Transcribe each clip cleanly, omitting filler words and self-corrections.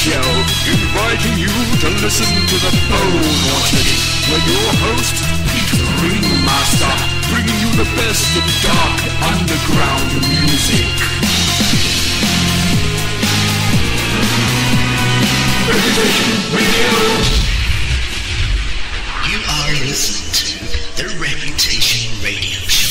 Inviting you to listen to the Bone Orchard, where your host, the Ringmaster, bringing you the best of dark underground music. Reputation Radio. You are listening to the Reputation Radio Show.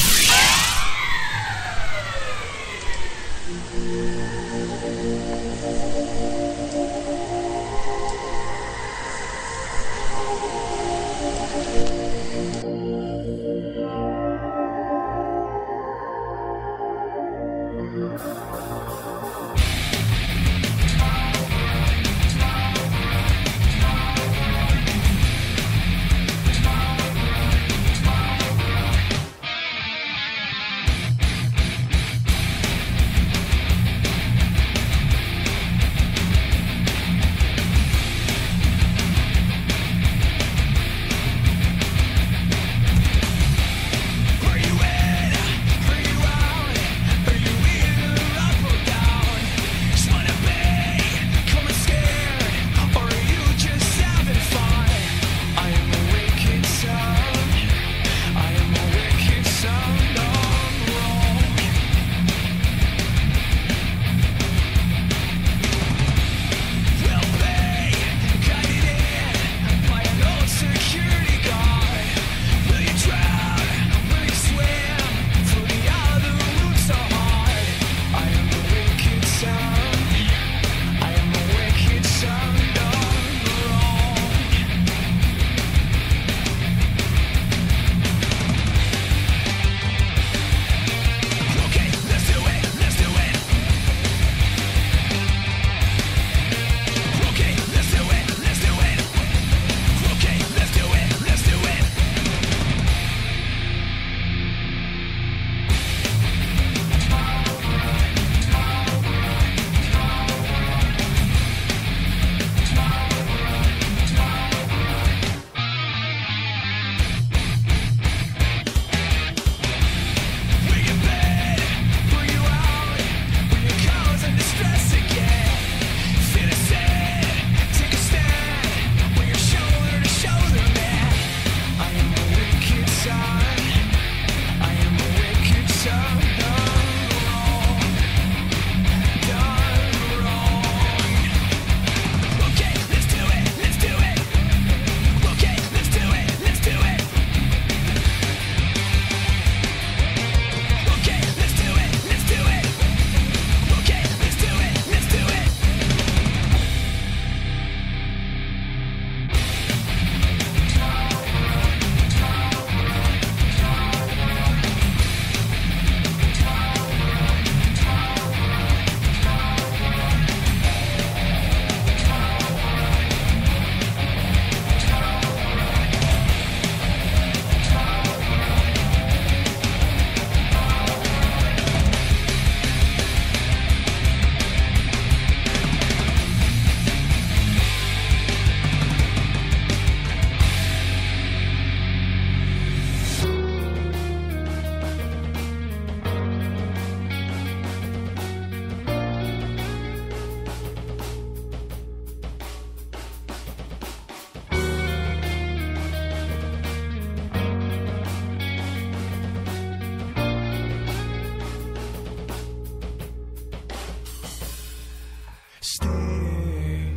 Stay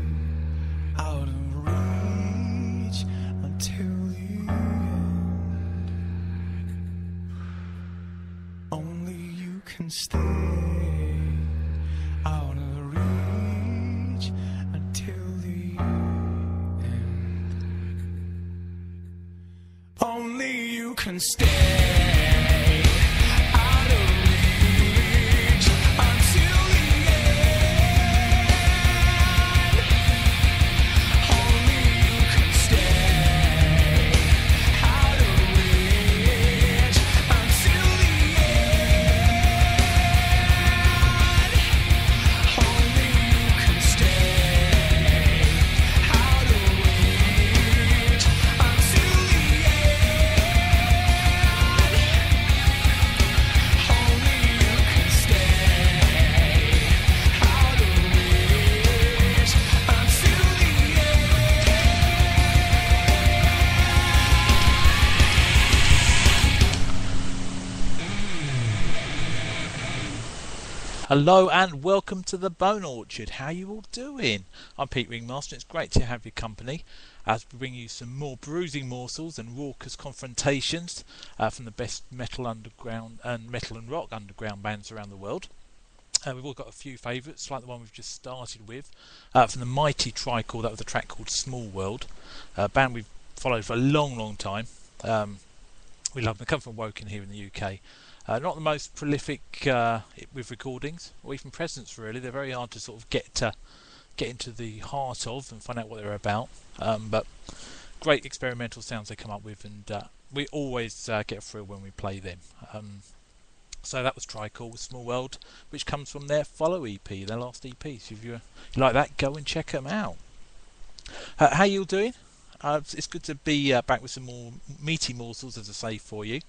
out of reach until the end. Only you can stay out of reach until the end. Only you can stay out of reach until the end. Only you can stay. Hello and welcome to the Bone Orchard. How you all doing? I'm Pete Ringmaster. It's great to have your company as we bring you some more bruising morsels and raucous confrontations from the best metal underground and metal and rock underground bands around the world. We've all got a few favourites, like the one we've just started with from the mighty Tricor. That was a track called Small World, a band we've followed for a long time. We love them. They come from Woking here in the UK. Not the most prolific with recordings or even presence, really. They're very hard to sort of get into the heart of and find out what they're about. But great experimental sounds they come up with, and we always get a thrill when we play them. So that was Tricor with Small World, which comes from their Follow EP, their last EP. So if you like that, go and check them out. How you all doing? It's good to be back with some more meaty morsels, as I say, for you.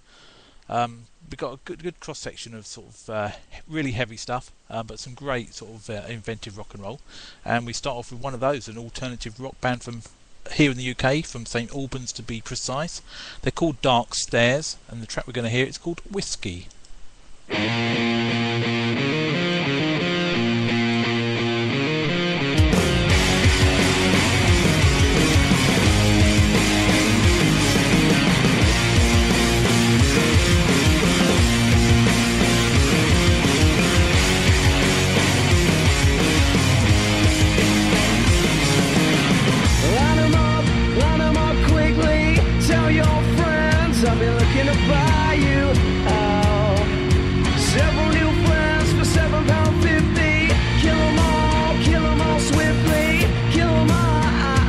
We've got a good cross section of sort of really heavy stuff, but some great sort of inventive rock and roll. And we start off with one of those, an alternative rock band from here in the UK, from St Albans to be precise. They're called Dark Stairs, and the track we're going to hear is called Whiskey. I've been looking to buy you out. Several new friends for £7.50. Kill them all swiftly. Kill them all,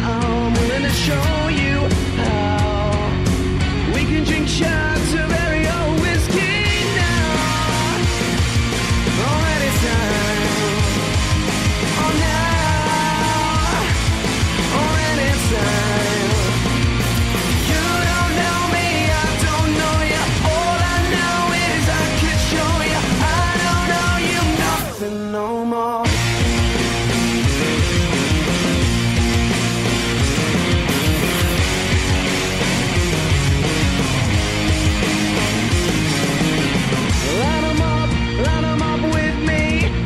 I'm willing to show you how. We can drink shots of very old whiskey now. Already time. Oh, now. Already time. No more. Line 'em up with me.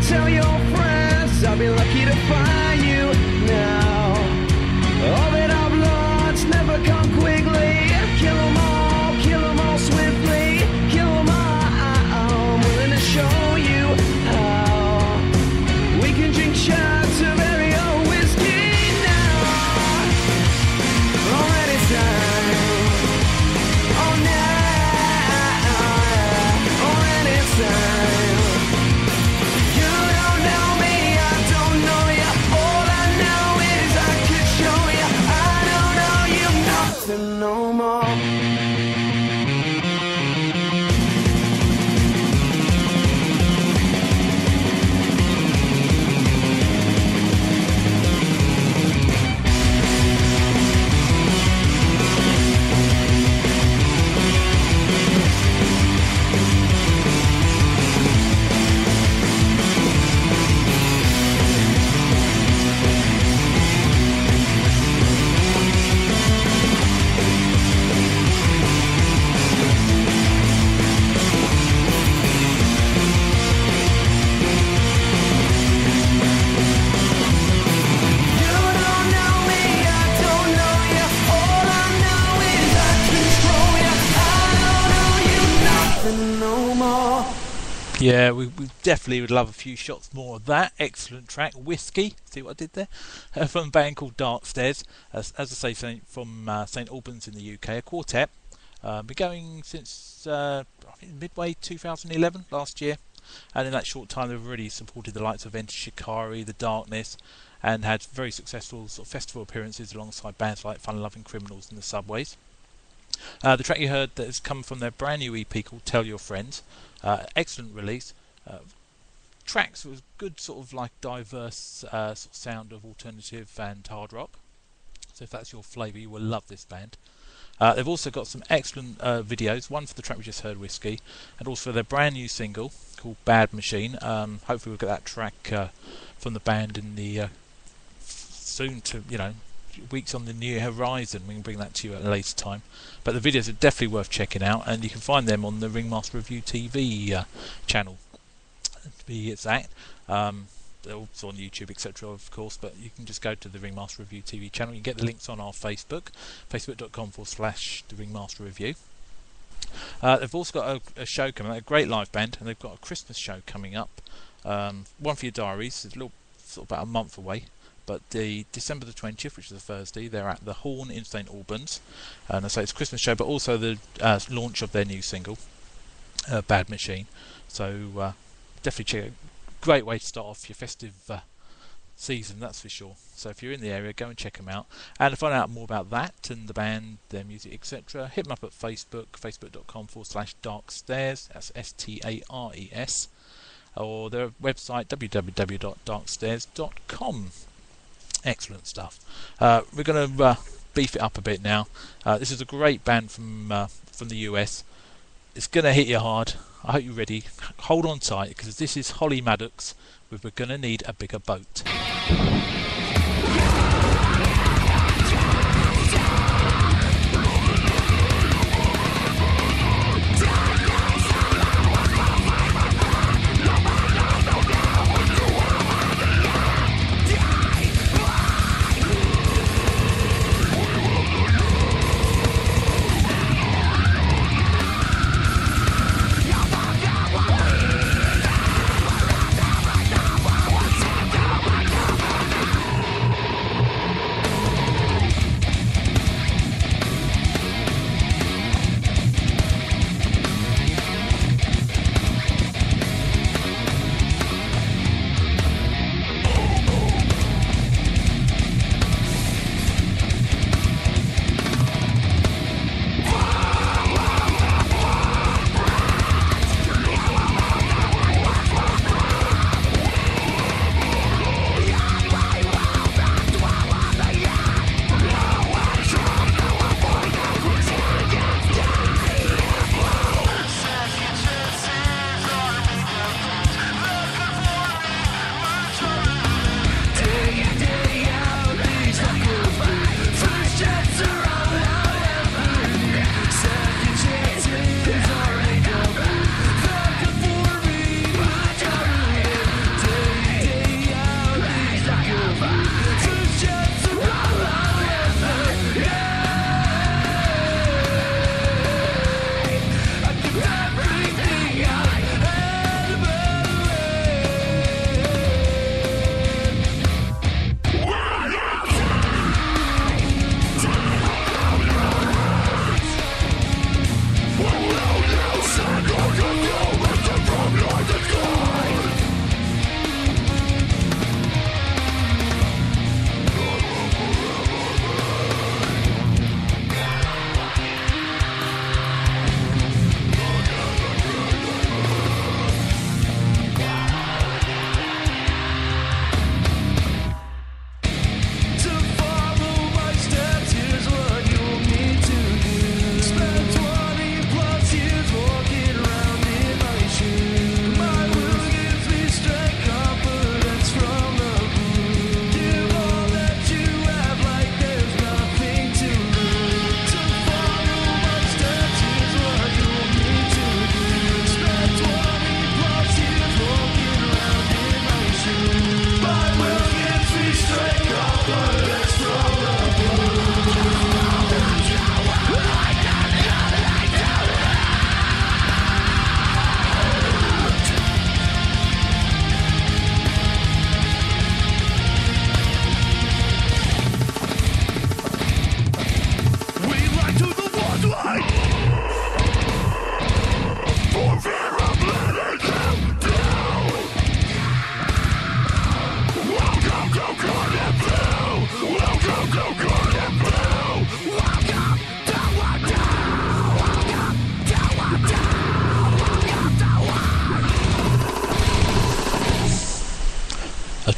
Tell your friends I'll be lucky to find you now. All that I've lost never come quickly. Kill 'em all swiftly. Kill 'em all, I'm willing to show you how. We can drink shots of very old whiskey now. Already time. Oh, now. Already time. You don't know me, I don't know you. All I know is I could show you. I don't know you nothing no more. Yeah, we definitely would love a few shots more of that. Excellent track, Whiskey. See what I did there? From a band called Dark Stairs, as I say, from St Albans in the UK, a quartet. Been going since I think midway 2011, last year, and in that short time they've already supported the likes of Enter Shikari, The Darkness, and had very successful sort of festival appearances alongside bands like Fun Loving Criminals and the Subways. The track you heard that has come from their brand new EP called Tell Your Friends. Excellent release. Tracks with good sort of like diverse sort of sound of alternative and hard rock. So if that's your flavour, you will love this band. They've also got some excellent videos, one for the track we just heard, Whiskey, and also for their brand new single called Bad Machine. Hopefully we'll get that track from the band in the soon to, weeks on the new horizon. We can bring that to you at a later time. But the videos are definitely worth checking out, and you can find them on the Ringmaster Review TV channel. to be exact. They're also on YouTube, etc., of course, but you can just go to the Ringmaster Review TV channel. You can get the links on our Facebook, facebook.com/The Ringmaster Review. They've also got a show coming out, a great live band, and they've got a Christmas show coming up. One for your diaries. It's a little, sort of about a month away, but the December the 20th, which is a Thursday, they're at the Horn in St Albans, and I say it's a Christmas show, but also the launch of their new single, Bad Machine. So definitely check it. Great way to start off your festive season, that's for sure. So if you're in the area, go and check them out. And to find out more about that and the band, their music, etc., hit them up at Facebook, facebook.com/darkstairs, that's STARES, or their website, www.darkstairs.com. Excellent stuff. We're going to beef it up a bit now. This is a great band from the US. It's going to hit you hard. I hope you're ready. Hold on tight, because this is Holly Maddox with We're Gonna Need a Bigger Boat.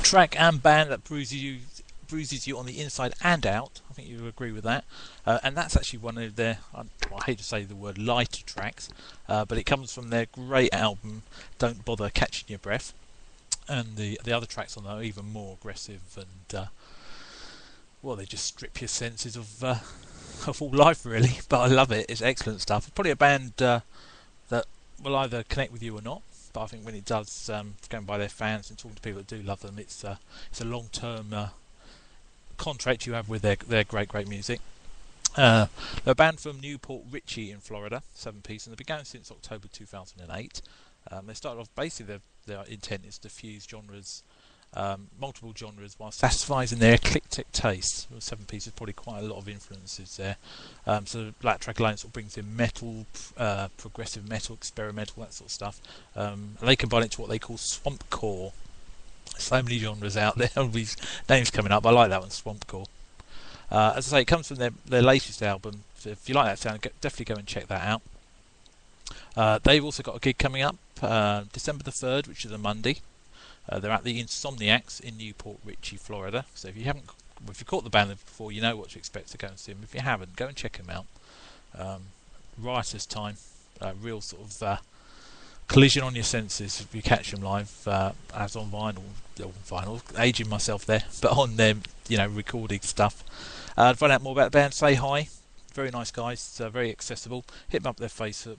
Track and band that bruises you on the inside and out. I think you agree with that. And that's actually one of their, I hate to say the word lighter tracks, but it comes from their great album Don't Bother Catching Your Breath. And the other tracks on there are even more aggressive and well, they just strip your senses of all life, really. But I love it. It's excellent stuff. Probably a band that will either connect with you or not. but I think when it does, going by their fans and talking to people that do love them, it's a long-term contract you have with their great music. They're a band from Newport Richey in Florida, 7-piece, and they've been going since October 2008. They started off, basically their intent is to fuse genres, multiple genres, while satisfying their eclectic taste. 7-piece is probably quite a lot of influences there. So Black Track Alone sort of brings in metal, progressive metal, experimental, that sort of stuff. And they combine it to what they call swampcore. So many genres out there, all these names coming up. I like that one, swampcore. As I say, it comes from their latest album. So if you like that sound, definitely go and check that out. They've also got a gig coming up December the 3rd, which is a Monday. They're at the Insomniacs in Newport Richey, Florida. So if you caught the band before, you know what to expect to go and see them. If you haven't, go and check them out. Riotous time, real sort of collision on your senses if you catch them live, as on vinyl, aging myself there, but on them, recording stuff. To find out more about the band, say hi. Very nice guys, very accessible. Hit them up their Facebook,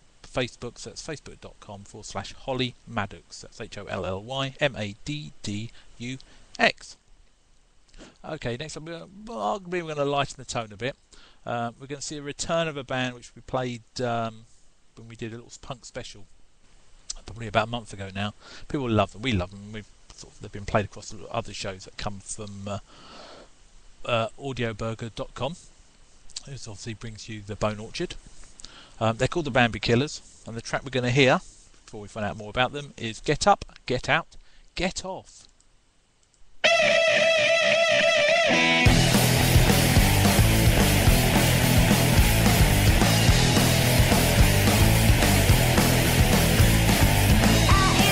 so that's facebook.com/Holly Maddux. That's HOLLY MADDUX. Okay, next up, we're going to lighten the tone a bit. We're going to see a return of a band which we played when we did a little punk special, probably about a month ago now. People love them. We love them. They've been played across other shows that come from audioburger.com. This obviously brings you the Bone Orchard. They're called the Bambi Killers, and the track we're going to hear, before we find out more about them, is Get Up, Get Out, Get Off. I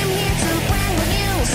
am here to bring the news.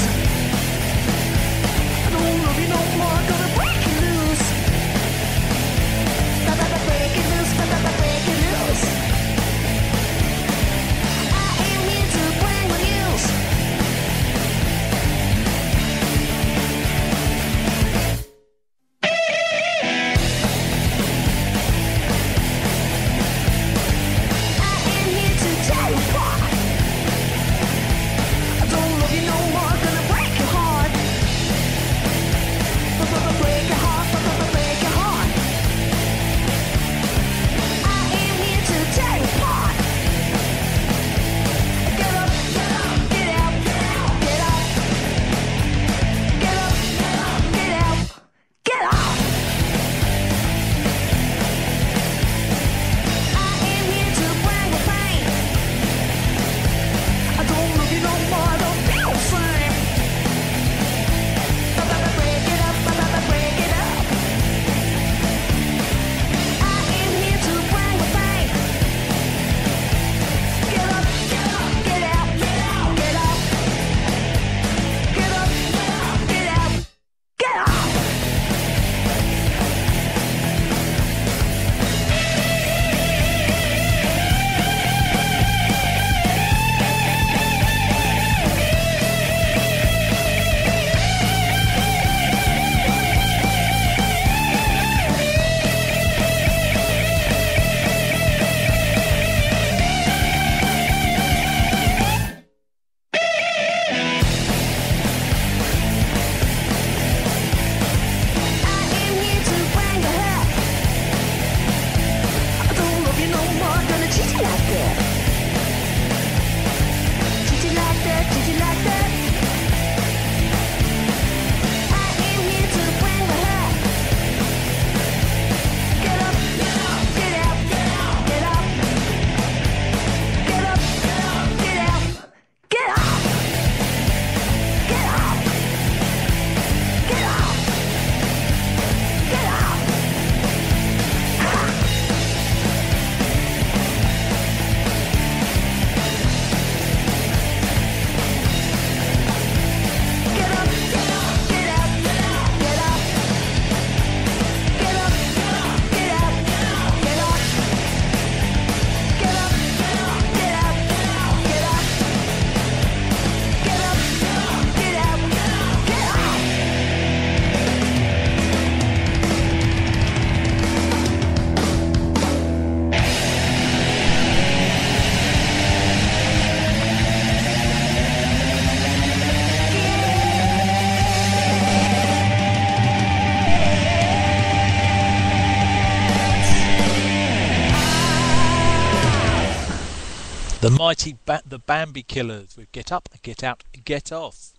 The mighty the Bambi Killers with Get Up, Get Out, Get Off.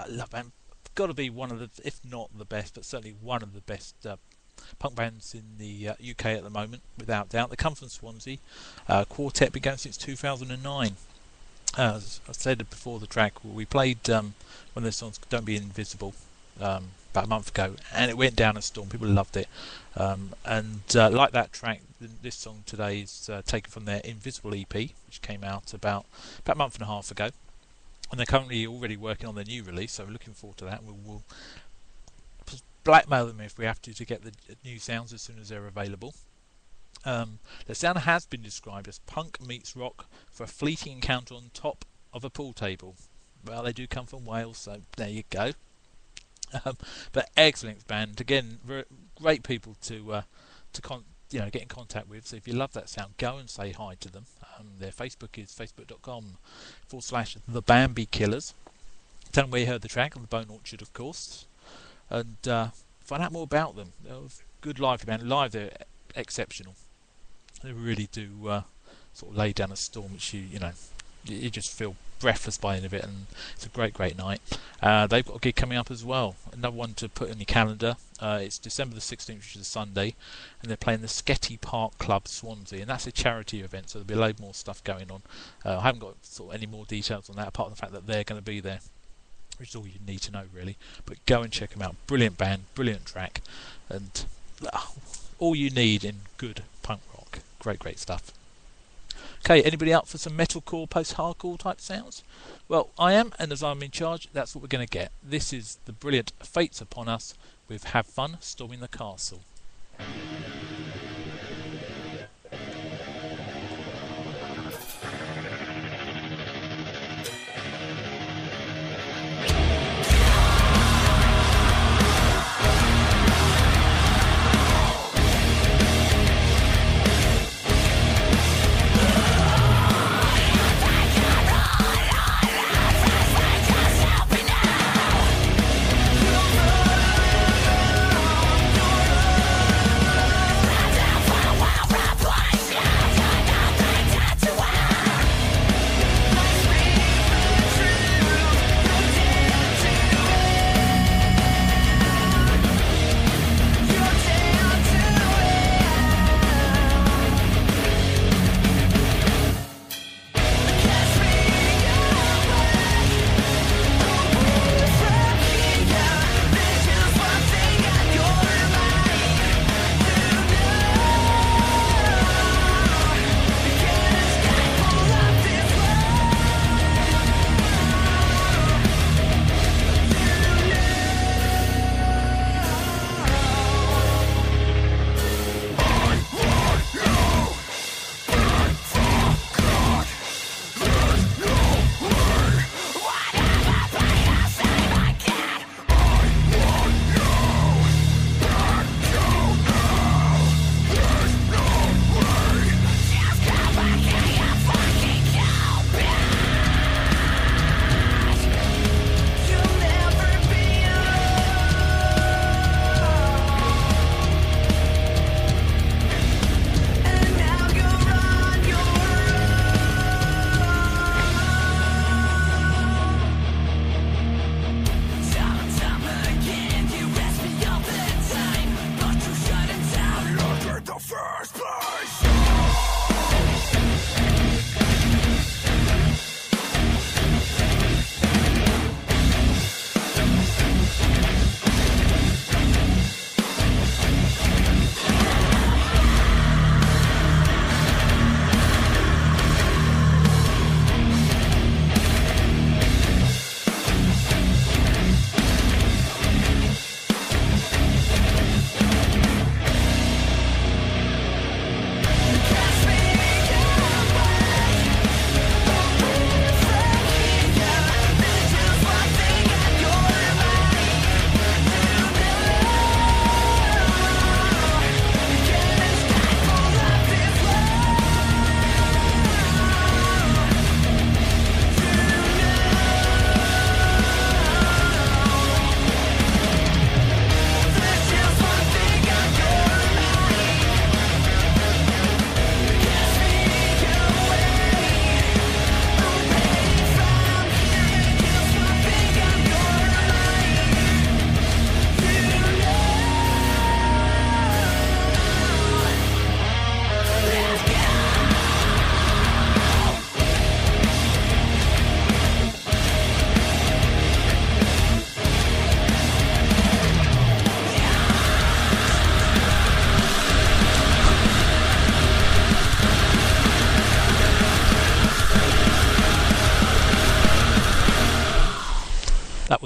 Love them. Got to be one of the, if not the best, but certainly one of the best punk bands in the UK at the moment, without doubt. They come from Swansea. Quartet been going since 2009. As I said before the track, we played one of their songs, Don't Be Invisible, about a month ago, and it went down a storm. People loved it. Like that track, this song today is taken from their Invisible EP, which came out about a month and a half ago. And they're currently already working on their new release, so we're looking forward to that. We'll blackmail them if we have to get the new sounds as soon as they're available. The sound has been described as punk meets rock for a fleeting encounter on top of a pool table. Well, they do come from Wales, so there you go. But excellent band. Again, great people to get in contact with. So if you love that sound, go and say hi to them. Their Facebook is facebook.com/The Bambi Killers. Tell them where you heard the track on the Bone Orchard, of course, and find out more about them. They're a good live band. Live, they're exceptional. They really do sort of lay down a storm, which you just feel breathless by the end of it, and it's a great night. They've got a gig coming up as well, another one to put in your calendar. It's December the 16th, which is a Sunday, and they're playing the Sketty Park Club, Swansea, and that's a charity event, so there'll be a load more stuff going on. I haven't got any more details on that, apart from the fact that they're going to be there, which is all you need to know really. But go and check them out. Brilliant band, brilliant track, and all you need in good punk rock. Great stuff. Okay, anybody up for some metalcore, post-hardcore type sounds? Well, I am, and as I'm in charge, that's what we're going to get. This is the brilliant Fates Upon Us with Have Fun Storming the Castle.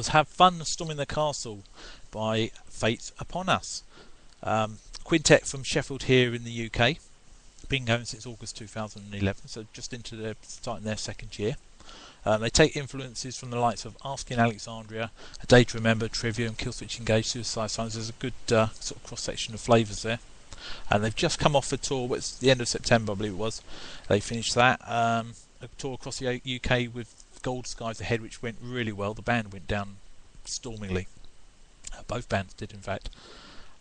was Have Fun Storming the Castle by Fates Upon Us. Quintet from Sheffield here in the UK. Been going since August 2011, so just starting their second year. They take influences from the likes of Asking Alexandria, A Day to Remember, Trivia, and Killswitch Engage, Suicide Silence. There's a good sort of cross-section of flavours there. And they've just come off a tour, it's the end of September, I believe it was. They finished that. A tour across the UK with Gold Skies Ahead, which went really well. The band went down stormingly. Both bands did, in fact.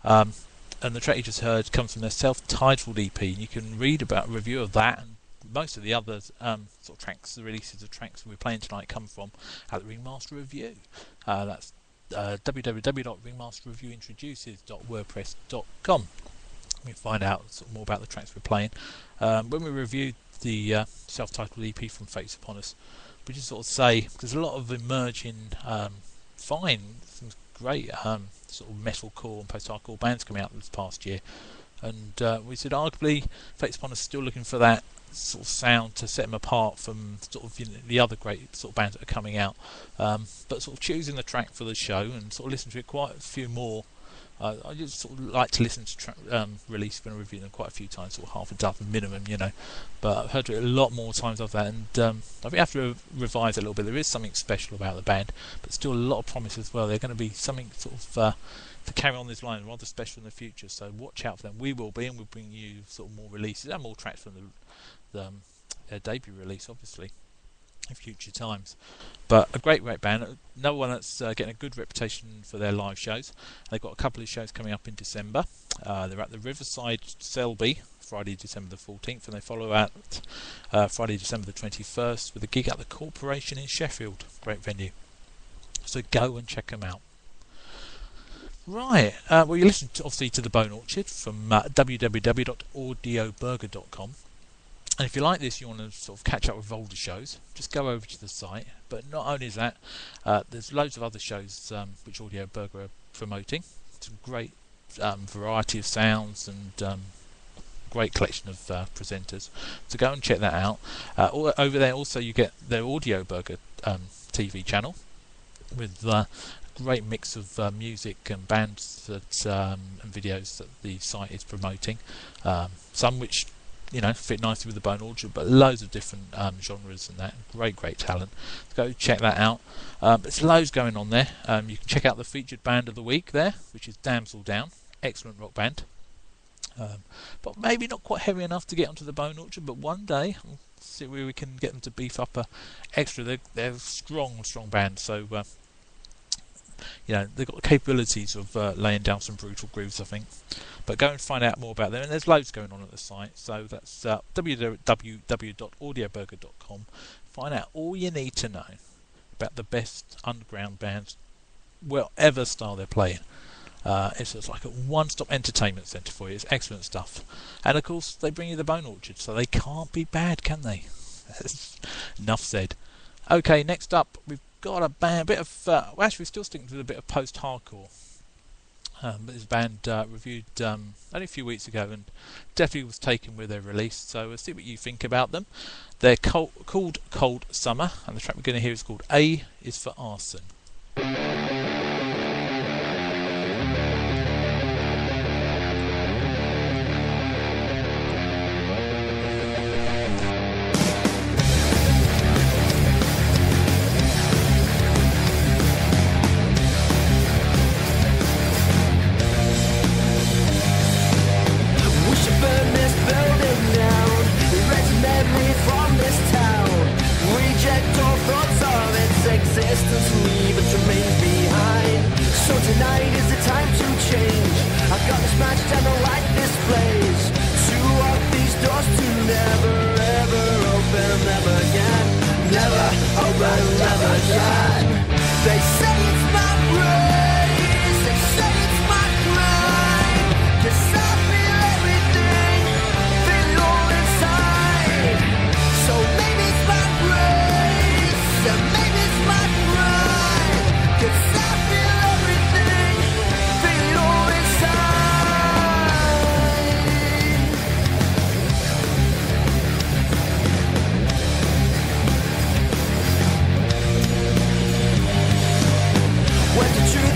And the track you just heard comes from their self-titled EP. And you can read about a review of that, and most of the other sort of tracks, the releases of tracks we're playing tonight, come from at the Ringmaster Review. That's www.ringmasterreviewintroduces.wordpress.com. We can find out sort of more about the tracks we're playing. When we reviewed the self-titled EP from Fates Upon Us, we just sort of say there's a lot of emerging, some great sort of metalcore and post-hardcore bands coming out this past year, and we said arguably Fates Upon Us still looking for that sort of sound to set them apart from sort of the other great sort of bands that are coming out, but sort of choosing the track for the show and sort of listening to it quite a few more. I just sort of like to listen to release when I review them quite a few times, sort of half a dozen minimum, but I've heard it a lot more times of that, and I think I have to revise it a little bit. There is something special about the band, but still a lot of promise as well. They're going to be something sort of to carry on this line, rather special in the future, so watch out for them. We will be, and we'll bring you sort of more releases and more tracks from their debut release, obviously, in future times. But a great band, another one that's getting a good reputation for their live shows. They've got a couple of shows coming up in December. They're at the Riverside Selby, Friday December the 14th, and they follow out Friday December the 21st with a gig at the Corporation in Sheffield. Great venue, so go and check them out. Right, well, you listen obviously to The Bone Orchard from www.audioburger.com. And if you like this, you want to sort of catch up with older shows, just go over to the site. But not only is that, there's loads of other shows which Audio Burger are promoting. Some great variety of sounds and great collection of presenters. So go and check that out. Over there also you get their Audio Burger TV channel with a great mix of music and bands that and videos that the site is promoting. Some which fit nicely with the Bone Orchard, but loads of different genres and that. Great talent. Go check that out. There's loads going on there. You can check out the featured band of the week there, which is Damsel Down. Excellent rock band. But maybe not quite heavy enough to get onto the Bone Orchard, but one day we'll see where we can get them to beef up extra. They're a strong band, so they've got the capabilities of laying down some brutal grooves, I think. But go and find out more about them, and there's loads going on at the site. So that's www.audioburger.com. Find out all you need to know about the best underground bands, whatever style they're playing. It's just like a one-stop entertainment centre for you. It's excellent stuff. And of course, they bring you the Bone Orchard, so they can't be bad, can they? Enough said. Okay, next up we've got a band, actually we're still sticking to a bit of post-hardcore. But this band reviewed only a few weeks ago and definitely was taken with their release, so we'll see what you think about them. They're called Cold Summer, and the track we're going to hear is called A is for Arson.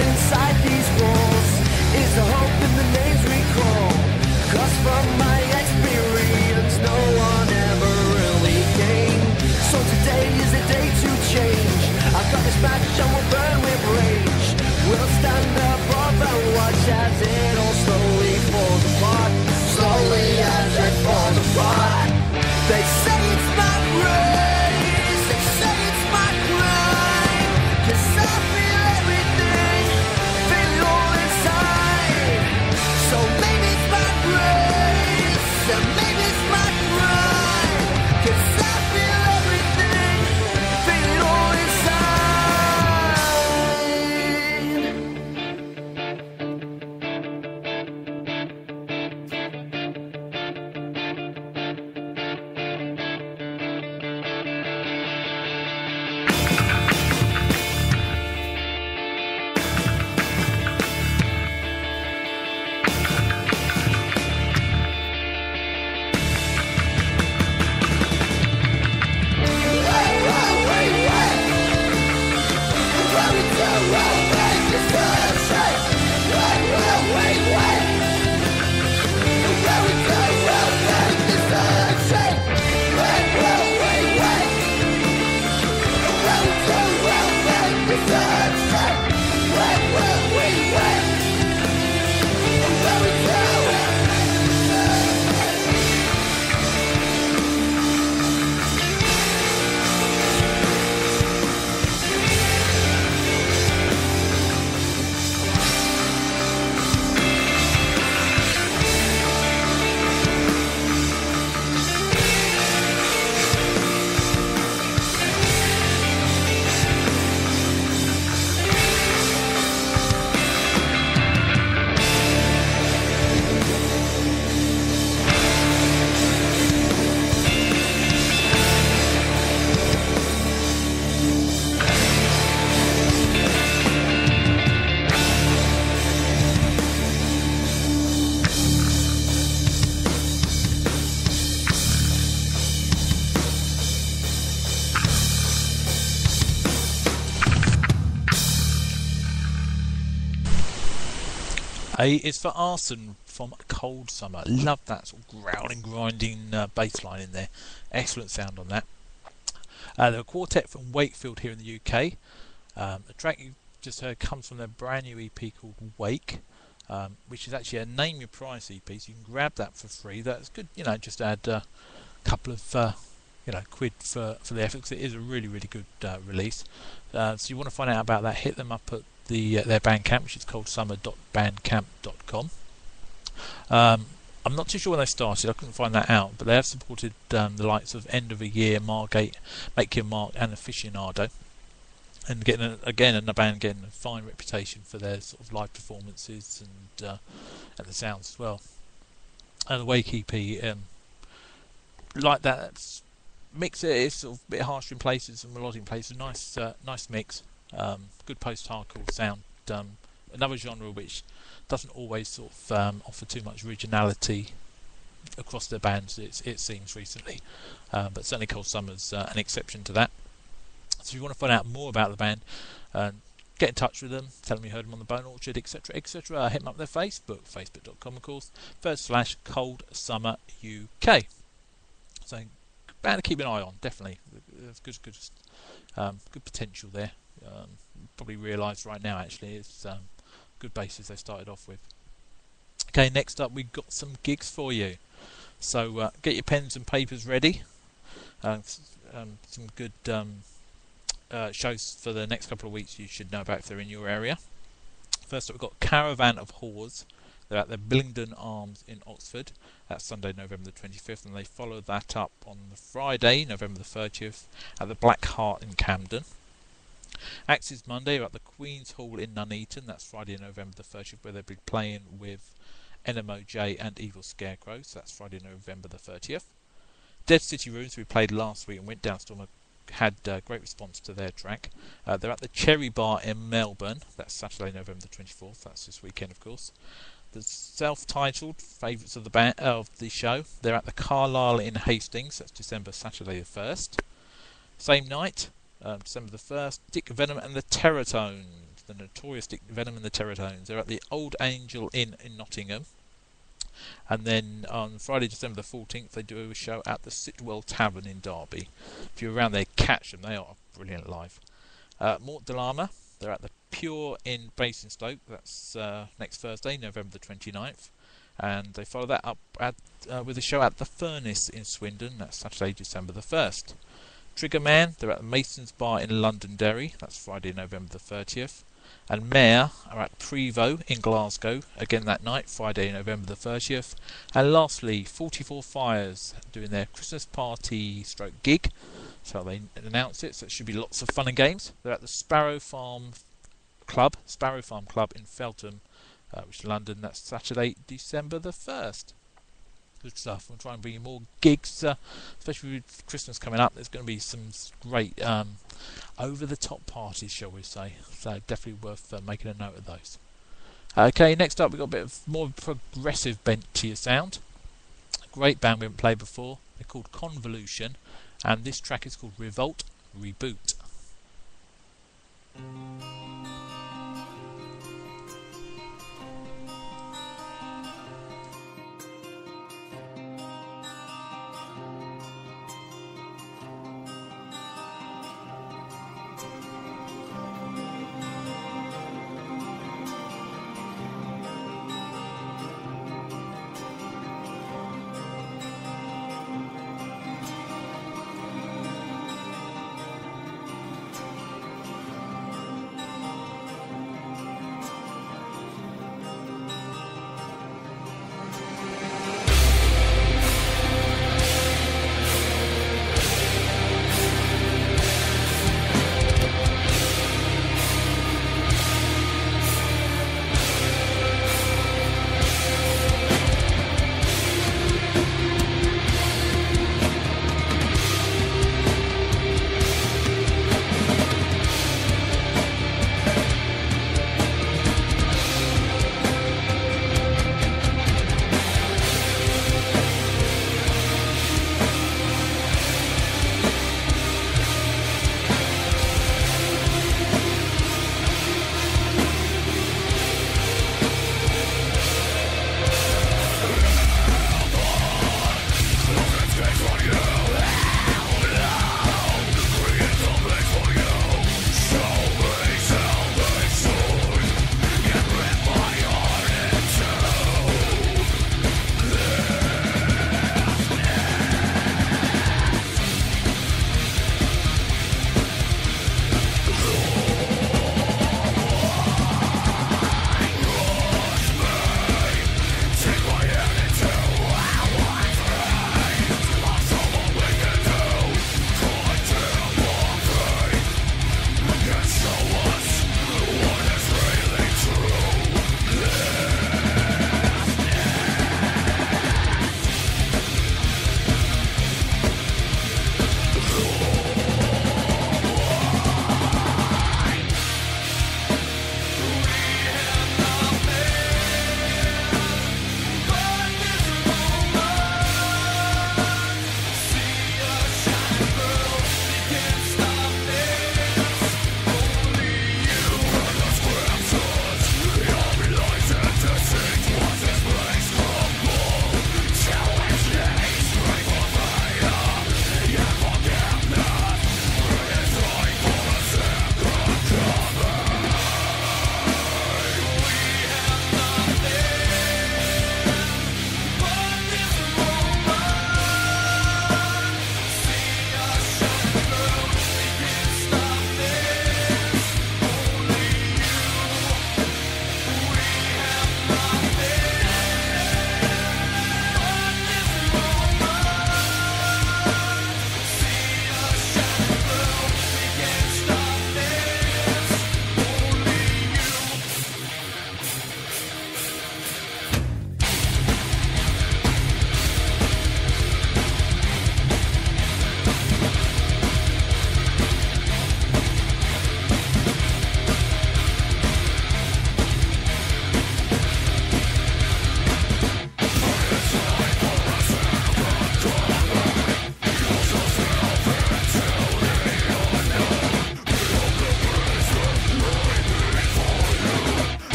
inside these walls is the hope in the names we call. 'Cause from my experience, no one ever really came. So today is the day to change. I've got this match and we'll burn with rage. We'll stand above and watch as it all slowly falls apart. Slowly as it falls apart. They say it's my race, they say it's my crime. 'Cause I feel everything, feel it all inside. So maybe it's my race, and maybe it's my crime. 'Cause I feel everything, feel it all inside. A is for Arson from Cold Summer. Love that sort of growling, grinding bass line in there. Excellent sound on that. They're a quartet from Wakefield here in the UK. The track you just heard comes from their brand new EP called Wake, which is actually a name your price EP, so you can grab that for free. That's good, just add a couple of quid for the effort, because it is a really, really good release. So you want to find out about that, hit them up at their Bandcamp, which is coldsummer.bandcamp.com. I'm not too sure when they started, I couldn't find that out, but they have supported the likes of End of a Year, Margate, Make Your Mark and Aficionado, and getting a band getting a fine reputation for their sort of live performances and the sounds as well. And the Wake EP, like that mix, it is sort of a bit harsher in places and melodic in places. Nice mix. Good post-hardcore sound. Another genre which doesn't always sort of offer too much originality across their bands, it seems recently, but certainly Cold Summer's an exception to that. So if you want to find out more about the band, get in touch with them, tell them you heard them on the Bone Orchard, etc, etc. Hit them up their Facebook, facebook.com of course, /Cold Summer UK. So band to keep an eye on, definitely. There's good potential there. Probably realise right now actually it's good bases they started off with. Okay, next up we've got some gigs for you, so get your pens and papers ready. Some good shows for the next couple of weeks you should know about if they're in your area. First up we've got Caravan of Whores. They're at the Billingdon Arms in Oxford. That's Sunday, November the 25th, and they follow that up on the Friday, November the 30th, at the Black Heart in Camden. Axis Monday are at the Queen's Hall in Nuneaton. That's Friday, November the 30th, where they'll be playing with NMOJ and Evil Scarecrows. That's Friday, November the 30th. Dead City Ruins, we played last week and went Downstorm, had great response to their track. They're at the Cherry Bar in Melbourne. That's Saturday, November the 24th. That's this weekend, of course. The self-titled favourites of the band of the show. They're at the Carlisle in Hastings. That's Saturday the 1st. Same night, December the 1st, Dick Venom and the Terratones. the notorious Dick Venom and the Terratones. They're at the Old Angel Inn in Nottingham. And then on Friday, December the 14th, they do a show at the Sitwell Tavern in Derby. If you're around there, catch them. They are brilliant live. Mort Delama, they're at the Pure in Basingstoke. That's next Thursday, November the 29th. And they follow that up with a show at the Furnace in Swindon. That's Saturday, December the 1st. Triggerman, they're at the Mason's Bar in Londonderry. That's Friday, November the 30th. And Mare are at Prevo in Glasgow, again that night, Friday, November the 30th. And lastly, 44 Fires doing their Christmas party stroke gig. So they announce it, so it should be lots of fun and games. They're at the Sparrow Farm Club in Feltham, which is London. That's Saturday, December the 1st. Good stuff. We'll try and bring you more gigs, especially with Christmas coming up. There's going to be some great over-the-top parties, shall we say. So definitely worth making a note of those. Okay, next up we've got a bit of more progressive bent to your sound. A great band we haven't played before. They're called Convolution, and this track is called Revolt Reboot.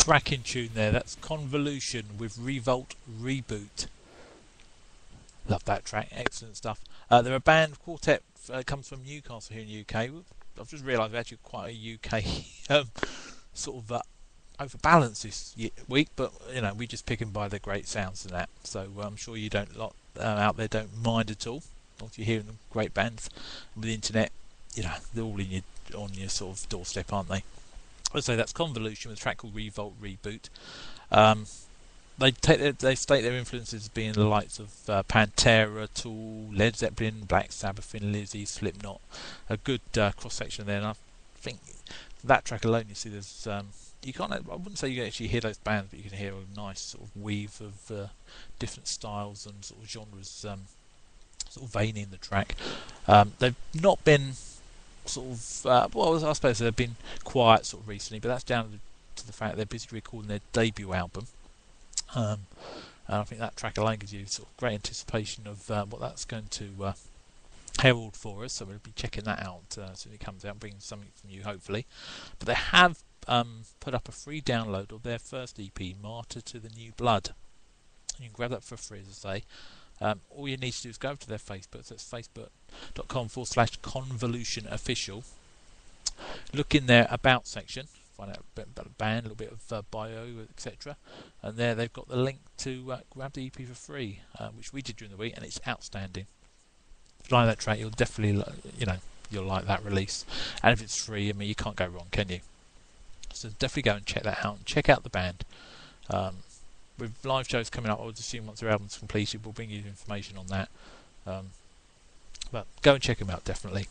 cracking tune there. That's Convolution with Revolt Reboot. Love that track. Excellent stuff. They're a band quartet. Comes from Newcastle here in the UK. I've just realised we're actually quite a UK sort of overbalance this week, but you know, we just pick them by the great sounds and that. So I'm sure you don't lot out there don't mind at all. If you're hearing them, great bands. And with the internet, you know, they're all on your sort of doorstep, aren't they? So that's Convolution with a track called Revolt Reboot. They state their influences as being the likes of Pantera, Tool, Led Zeppelin, Black Sabbath, Thin Lizzy, Slipknot. A good cross section there, and I think that track alone, you see, there's you can't. I wouldn't say you can actually hear those bands, but you can hear a nice sort of weave of different styles and sort of genres, sort of veining the track. They've not been sort of well, I suppose they've been quiet sort of recently, but that's down to the fact they're busy recording their debut album. And I think that track alone gives you sort of great anticipation of what that's going to herald for us. So we'll be checking that out as soon as it comes out, bringing something from you hopefully. But they have put up a free download of their first EP, Martyr to the New Blood. You can grab that for free, as I say. All you need to do is go over to their Facebook. So it's facebook.com/convolutionofficial. Look in their About section. Find out a bit about the band, a little bit of bio, etc. And there they've got the link to grab the EP for free, which we did during the week, and it's outstanding. If you like that track, you'll definitely, you'll like that release. And if it's free, I mean, you can't go wrong, can you? So definitely go and check that out, and check out the band. With live shows coming up, I would assume once their album's completed, we'll bring you information on that. But go and check them out, definitely.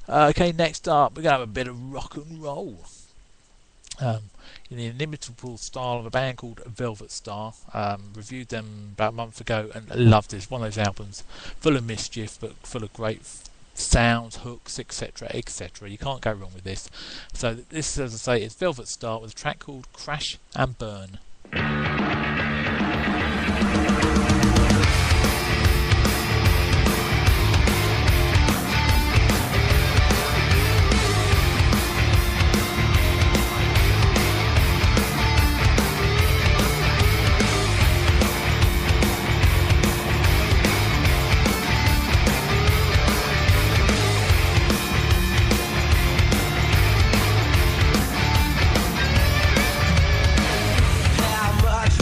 Okay, next up, we're going to have a bit of rock and roll. In the inimitable style of a band called Velvet Star. Reviewed them about a month ago and loved it. It's one of those albums full of mischief but full of great sounds, hooks, etc, etc. You can't go wrong with this. So this, as I say, is Velvet Star with a track called Crash and Burn. How much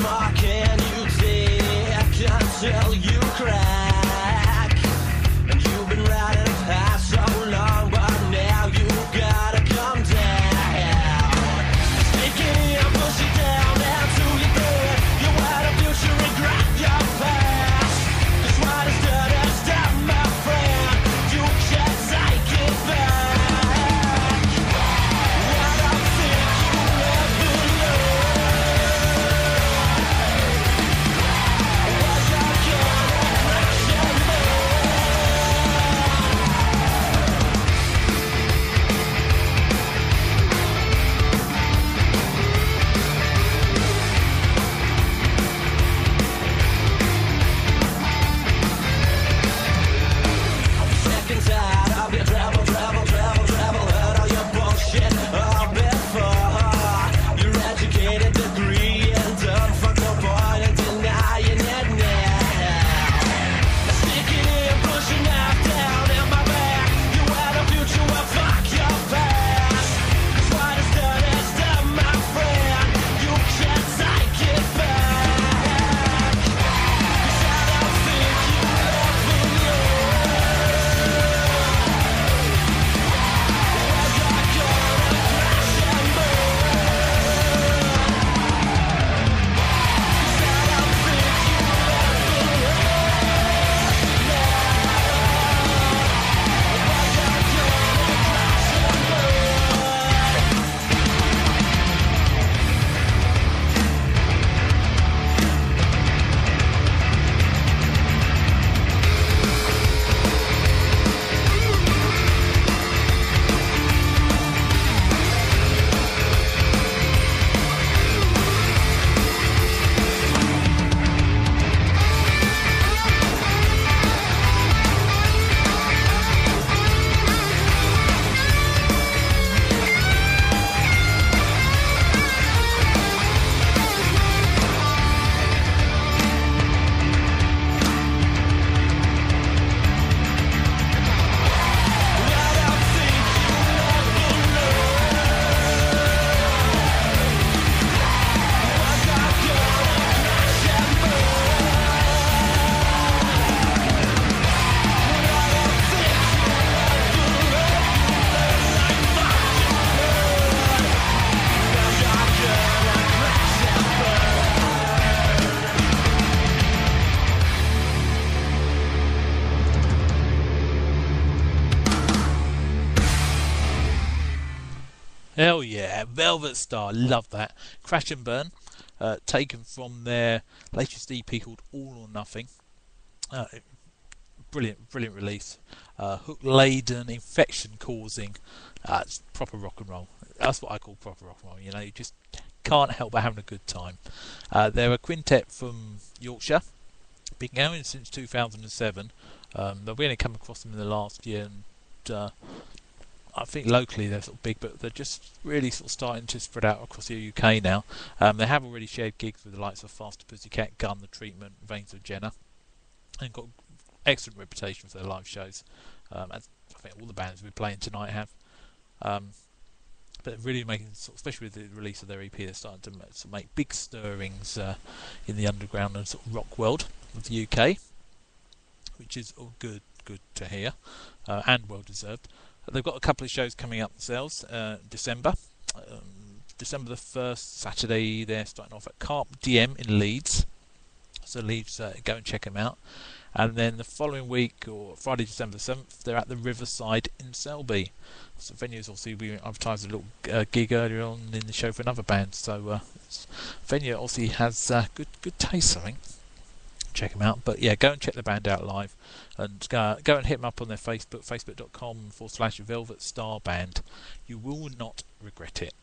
Hell yeah, Velvet Star, love that. Crash and Burn, taken from their latest EP called All or Nothing. Brilliant release. Hook laden, infection causing. It's proper rock and roll. That's what I call proper rock and roll. You know, you just can't help but having a good time. They're a quintet from Yorkshire. Been going since 2007. They've only come across them in the last year, and I think locally they're sort of big, but they're just really sort of starting to spread out across the UK now. They have already shared gigs with the likes of Faster Pussycat, Gun, The Treatment, Veins of Jenna, and got excellent reputation for their live shows. As I think all the bands we're playing tonight have. But really making, especially with the release of their EP, they're starting to sort of make big stirrings in the underground and sort of rock world of the UK, which is all good to hear, and well deserved. They've got a couple of shows coming up themselves. December the 1st, Saturday, they're starting off at Carp DM in Leeds. So Leeds, go and check them out. And then the following week, or Friday, December the 7th, they're at the Riverside in Selby. So venues, obviously, we advertised a little gig earlier on in the show for another band. So venue obviously has good taste, I think. Check them out. But yeah, go and check the band out live, and go and hit them up on their Facebook, facebook.com/Velvet Star Band. You will not regret it.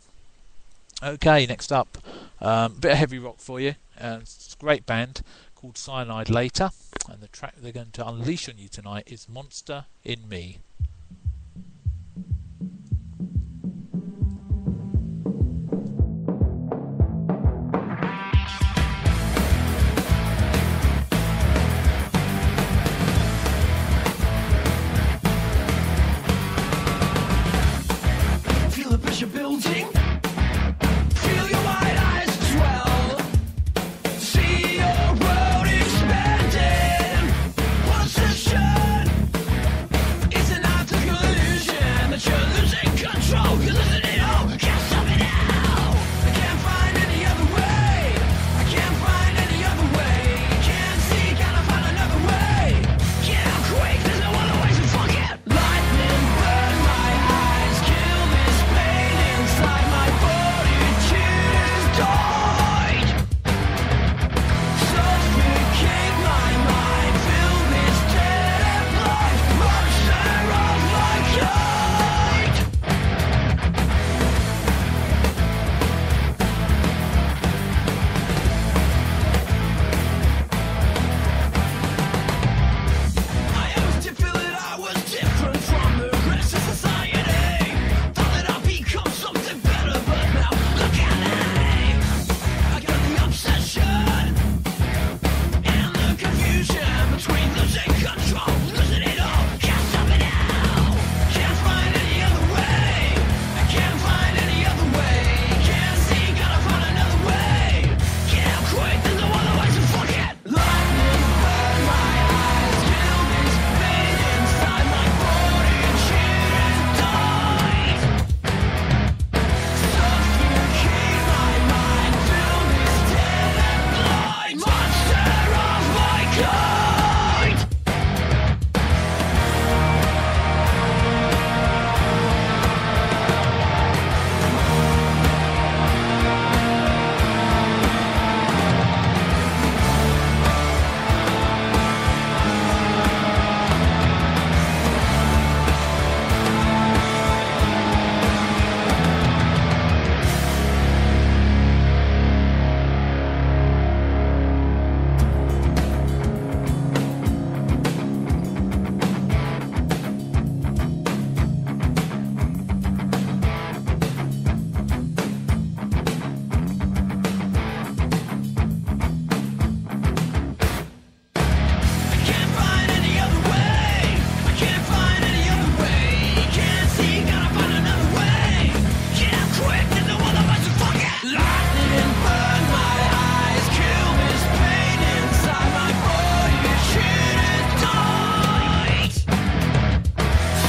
Okay, next up, bit of heavy rock for you. It's a great band called Cyanide Later, and the track they're going to unleash on you tonight is Monster in Me. Feel the pressure building. Feel your wide eyes swell. See your world expanding. Possession is an optical illusion that you're losing control. You're losing it all. Can't stop it now. I can't find any other way. I can't find any other way. Can't see, gotta find another way. Get out quick, there's no other way to fuck it. Lightning burn my eyes, kill this pain inside my body. Tears died. Suffocate my mind, fill this dead and blind monster of my kind. I used to feel that I was different from the rest of society. Thought that I'd become something better, but now look at me. I got the obsession and the confusion between losing control, losing it all. Can't stop it now. Can't find any other way. I can't find any other way. Can't see, gotta find another way. Get out quick, there's no other way to fuck it. Lightning burn my eyes, kill this pain inside my body. Tears died. Suffocate my mind, fill this dead and blind monster of my kind. I can't find any other way. I can't find any other way. Can't see, gotta find another way. Get out quick, there's no other way to fuck it. Lightning burn my eyes, kill this pain inside my body. Tears died.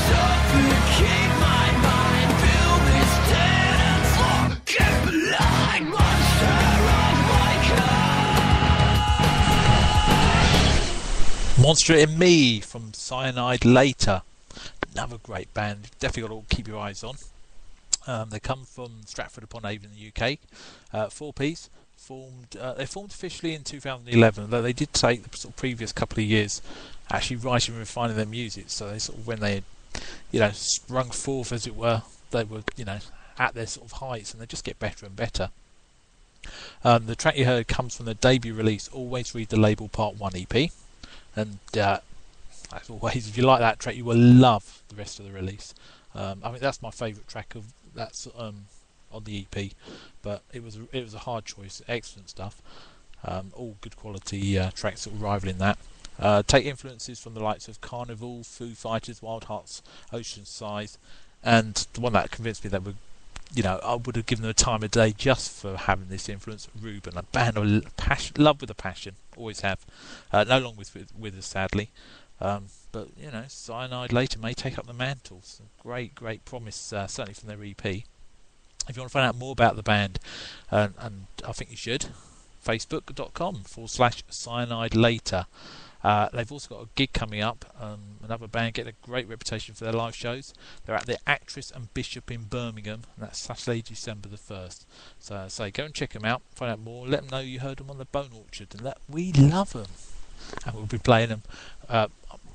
Suffocate my mind, fill this dead and fucking blind monster of my kind. Monster in Me from Cyanide Later. Another great band. Definitely got to keep your eyes on. They come from Stratford-upon-Avon in the UK. 4-piece. They formed officially in 2011, though they did take the sort of previous couple of years actually writing and refining their music. So they sort of, when they, sprung forth, as it were, they were, at their sort of heights, and they just get better and better. The track you heard comes from the debut release, Always Read the Label Part 1 EP, and as always, if you like that track, you will love the rest of the release. I think that's my favourite track of that's on the EP, but it was a hard choice. Excellent stuff. All good quality tracks that were rivaling that. Take influences from the likes of Carnival, Foo Fighters, Wild Hearts, Ocean Size, and the one that convinced me that I would have given them a time of day just for having this influence. Reuben, a band of passion, love with a passion, always have. No longer with us, sadly. But Cyanide later may take up the mantle. So great promise, certainly from their EP. If you want to find out more about the band, and I think you should, facebook.com/Cyanide later. They've also got a gig coming up. Another band getting a great reputation for their live shows. They're at the Actress and Bishop in Birmingham, and that's Saturday, December the 1st. So go and check them out, find out more, let them know you heard them on the Bone Orchard, and that we love them. And we'll be playing them, I'm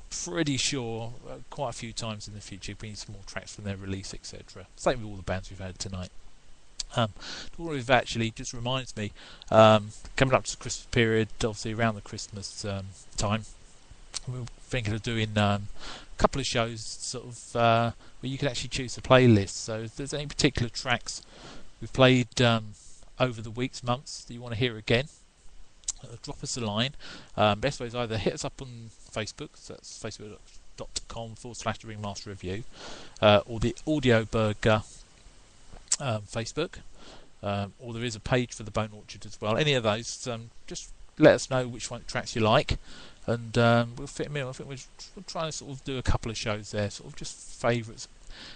pretty sure, quite a few times in the future, bringing some more tracks from their release, etc. Same with all the bands we've had tonight. All of it actually just reminds me, coming up to the Christmas period, obviously around the Christmas time, we're thinking of doing a couple of shows sort of where you can actually choose the playlist. So if there's any particular tracks we've played over the weeks, months that you want to hear again, drop us a line. Best way is either hit us up on Facebook, so that's facebook.com/The Ringmaster Review, or the Audio Burger Facebook, or there is a page for the Bone Orchard as well. Any of those, just let us know which tracks you like, and we'll fit them in. I think we'll try and sort of do a couple of shows there, sort of just favourites,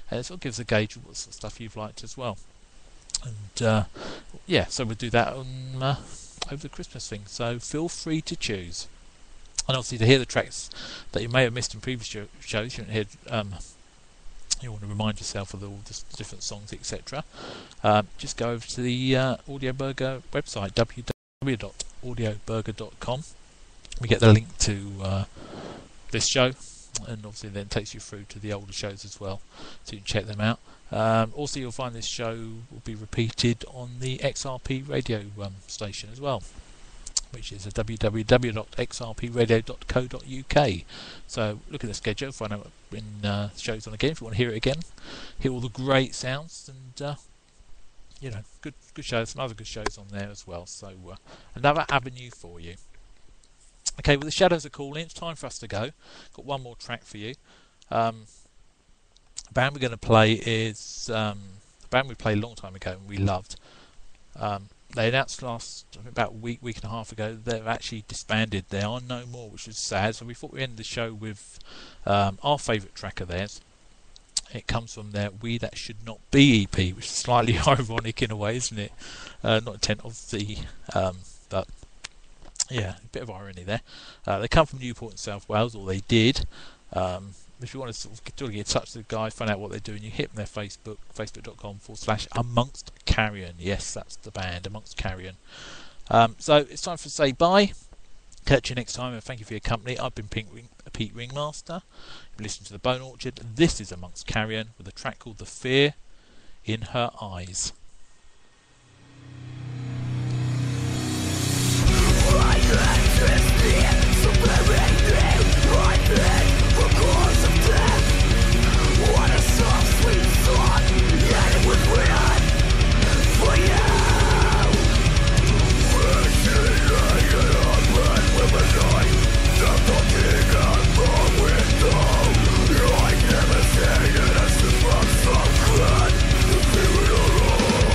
and it sort of gives a gauge of what sort of stuff you've liked as well. And so we'll do that on over the Christmas thing. So feel free to choose, and obviously to hear the tracks that you may have missed in previous shows, you want to remind yourself of all the different songs, etc. Just go over to the Audio Burger website, www.audioburger.com. We get the link to this show, and obviously then takes you through to the older shows as well, so you can check them out. Also, you'll find this show will be repeated on the XRP radio station as well, which is www.xrpradio.co.uk. So look at the schedule, find out when show's on again. If you want to hear it again, hear all the great sounds, and good shows, some other good shows on there as well. So another avenue for you. Okay, well the shadows are calling. It's time for us to go. Got one more track for you. The band we're going to play is the band we played a long time ago and we loved. They announced about a week and a half ago they've actually disbanded. They are no more, which is sad. So we thought we'd end the show with our favourite track of theirs. It comes from their We That Should Not Be EP, which is slightly ironic in a way, isn't it? Not intent of the, but yeah, a bit of irony there. They come from Newport in South Wales, or they did. If you want to sort of get in touch with the guys, find out what they're doing, you hit them their Facebook, facebook.com/Amongst Carrion. Yes, that's the band, Amongst Carrion. So it's time to say bye. Catch you next time, and thank you for your company. I've been Pete Ringmaster. You've listened to The Bone Orchard. This is Amongst Carrion with a track called The Fear in Her Eyes. What a soft, sweet thought, yet it was written for you. I never say it as the box of blood. The fear in our eyes.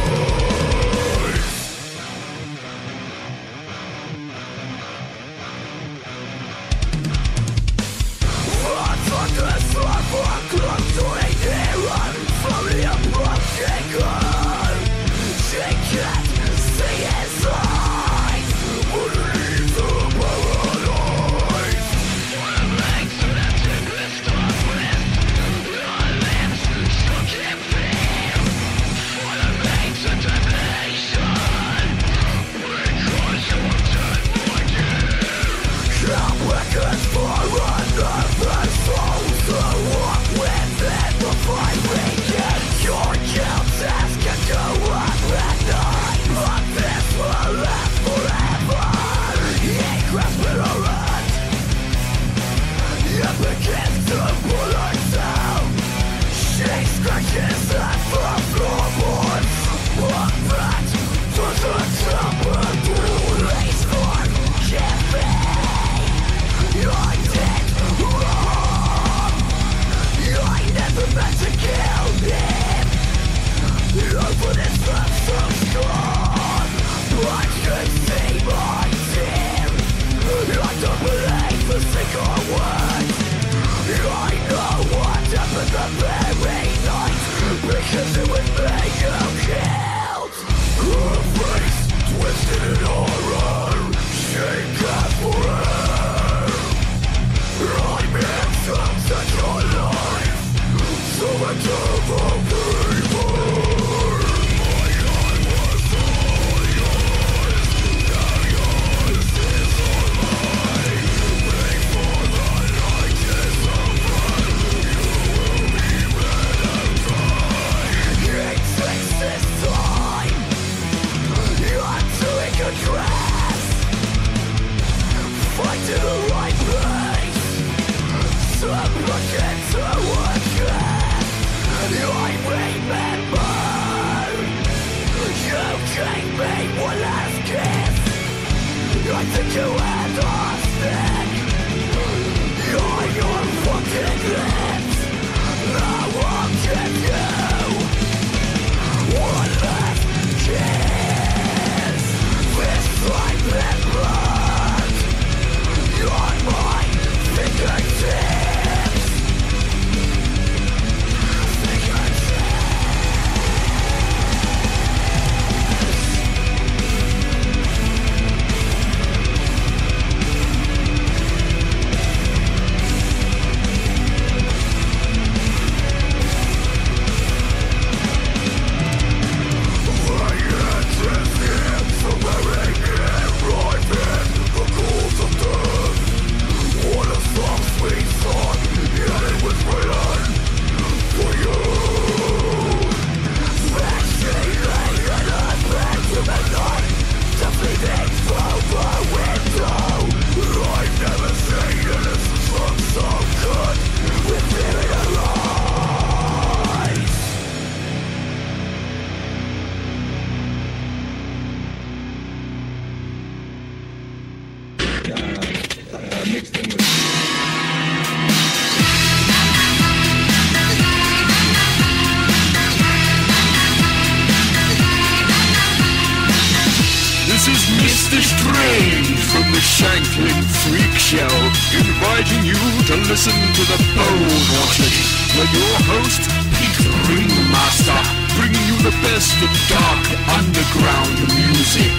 Shankling Freak Show, inviting you to listen to the Bone Orchard, where your host, Pete the Ringmaster, bringing you the best of dark underground music.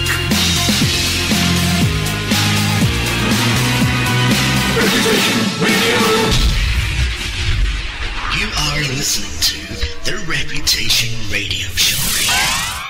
Reputation Radio. You are listening to the Reputation Radio Show.